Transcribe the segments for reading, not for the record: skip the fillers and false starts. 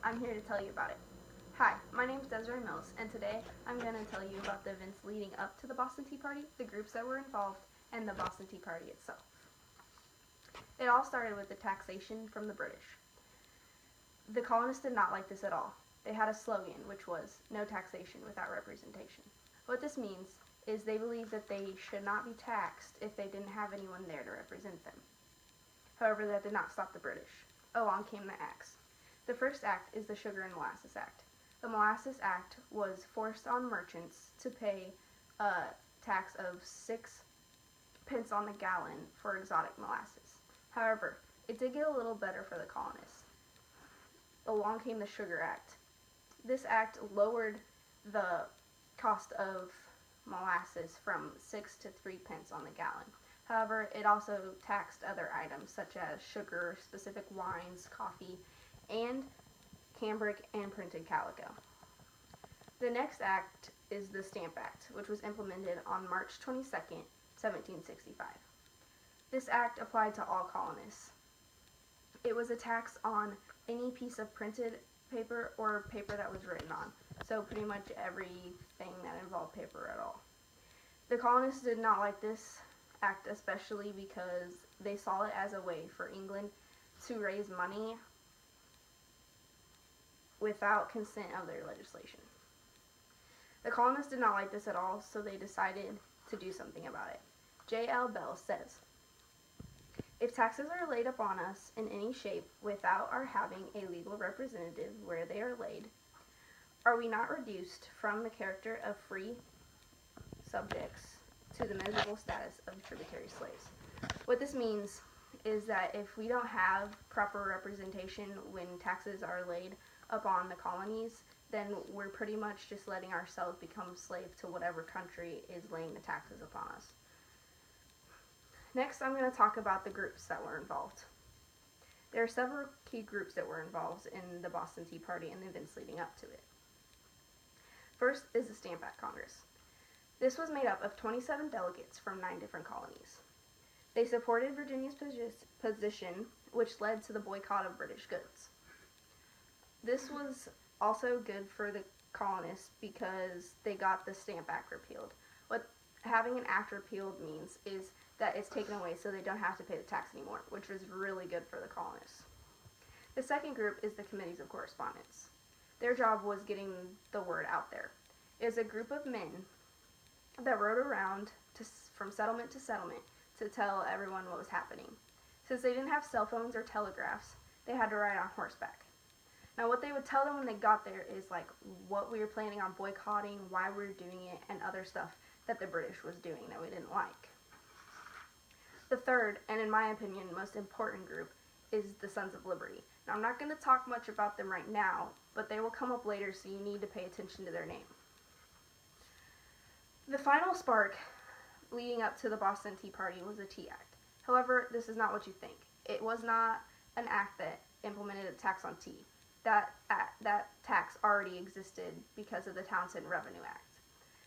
I'm here to tell you about it. Hi, my name is Desiree Mills, and today I'm going to tell you about the events leading up to the Boston Tea Party, the groups that were involved, and the Boston Tea Party itself. It all started with the taxation from the British. The colonists did not like this at all. They had a slogan, which was, "No taxation without representation." What this means is they believed that they should not be taxed if they didn't have anyone there to represent them. However, that did not stop the British. Along came the acts. The first act is the Sugar and Molasses Act. The Molasses Act was forced on merchants to pay a tax of 6 pence on the gallon for exotic molasses. However, it did get a little better for the colonists. Along came the Sugar Act. This act lowered the cost of molasses from 6 to 3 pence on the gallon. However, it also taxed other items such as sugar, specific wines, coffee, and cambric and printed calico. The next act is the Stamp Act, which was implemented on March 22nd, 1765. This act applied to all colonists. It was a tax on any piece of printed paper or paper that was written on, so pretty much everything that involved paper at all. The colonists did not like this act, especially because they saw it as a way for England to raise money without consent of their legislation. The colonists did not like this at all, so they decided to do something about it. J.L. Bell says, "If taxes are laid upon us in any shape without our having a legal representative where they are laid, are we not reduced from the character of free subjects to the miserable status of tributary slaves?" What this means is that if we don't have proper representation when taxes are laid upon the colonies, then we're pretty much just letting ourselves become slaves to whatever country is laying the taxes upon us. Next, I'm going to talk about the groups that were involved. There are several key groups that were involved in the Boston Tea Party and the events leading up to it. First is the Stamp Act Congress. This was made up of 27 delegates from 9 different colonies. They supported Virginia's position, which led to the boycott of British goods. This was also good for the colonists because they got the Stamp Act repealed. What having an act repealed means is that it's taken away so they don't have to pay the tax anymore, which was really good for the colonists. The second group is the Committees of Correspondence. Their job was getting the word out there. It was a group of men that rode around from settlement to settlement to tell everyone what was happening. Since they didn't have cell phones or telegraphs, they had to ride on horseback. Now, what they would tell them when they got there is like what we were planning on boycotting, why we were doing it, and other stuff that the British was doing that we didn't like. The third, and in my opinion, most important group is the Sons of Liberty. Now, I'm not going to talk much about them right now, but they will come up later, so you need to pay attention to their name. The final spark leading up to the Boston Tea Party was the Tea Act. However, this is not what you think. It was not an act that implemented a tax on tea. That tax already existed because of the Townshend Revenue Act.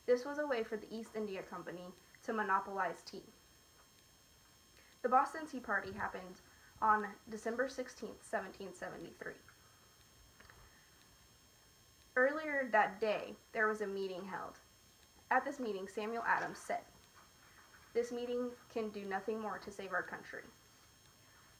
This was a way for the East India Company to monopolize tea. The Boston Tea Party happened on December 16, 1773. Earlier that day, there was a meeting held. At this meeting, Samuel Adams said, "This meeting can do nothing more to save our country."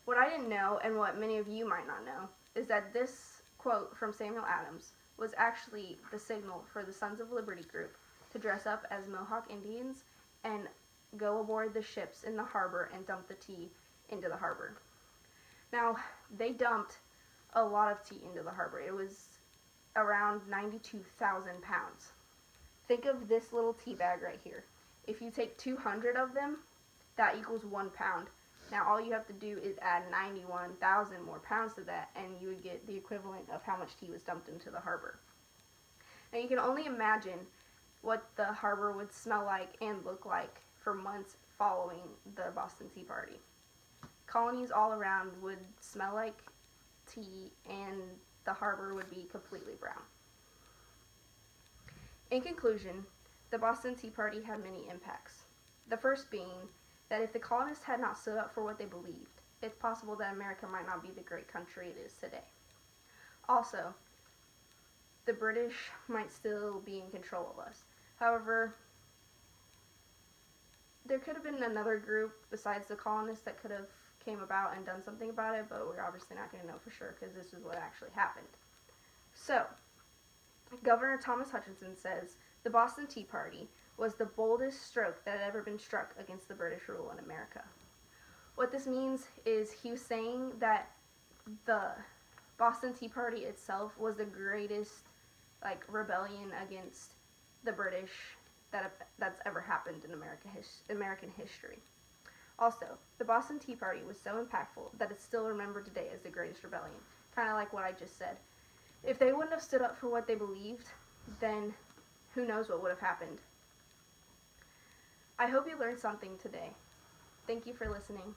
What I didn't know, and what many of you might not know, is that this quote from Samuel Adams was actually the signal for the Sons of Liberty group to dress up as Mohawk Indians and go aboard the ships in the harbor and dump the tea into the harbor. Now, they dumped a lot of tea into the harbor. It was around 92,000 pounds. Think of this little tea bag right here. If you take 200 of them, that equals 1 pound. Now, all you have to do is add 91,000 more pounds to that, and you would get the equivalent of how much tea was dumped into the harbor. Now, you can only imagine what the harbor would smell like and look like for months following the Boston Tea Party. Colonies all around would smell like tea, and the harbor would be completely brown. In conclusion, the Boston Tea Party had many impacts. The first being that if the colonists had not stood up for what they believed, it's possible that America might not be the great country it is today. Also, the British might still be in control of us. However, there could have been another group besides the colonists that could have came about and done something about it, but we're obviously not going to know for sure because this is what actually happened. So, Governor Thomas Hutchinson says the Boston Tea Party was the boldest stroke that had ever been struck against the British rule in America. What this means is he was saying that the Boston Tea Party itself was the greatest rebellion against the British that's ever happened in American history. Also, the Boston Tea Party was so impactful that it's still remembered today as the greatest rebellion. Kind of like what I just said. If they wouldn't have stood up for what they believed, then who knows what would have happened. I hope you learned something today. Thank you for listening.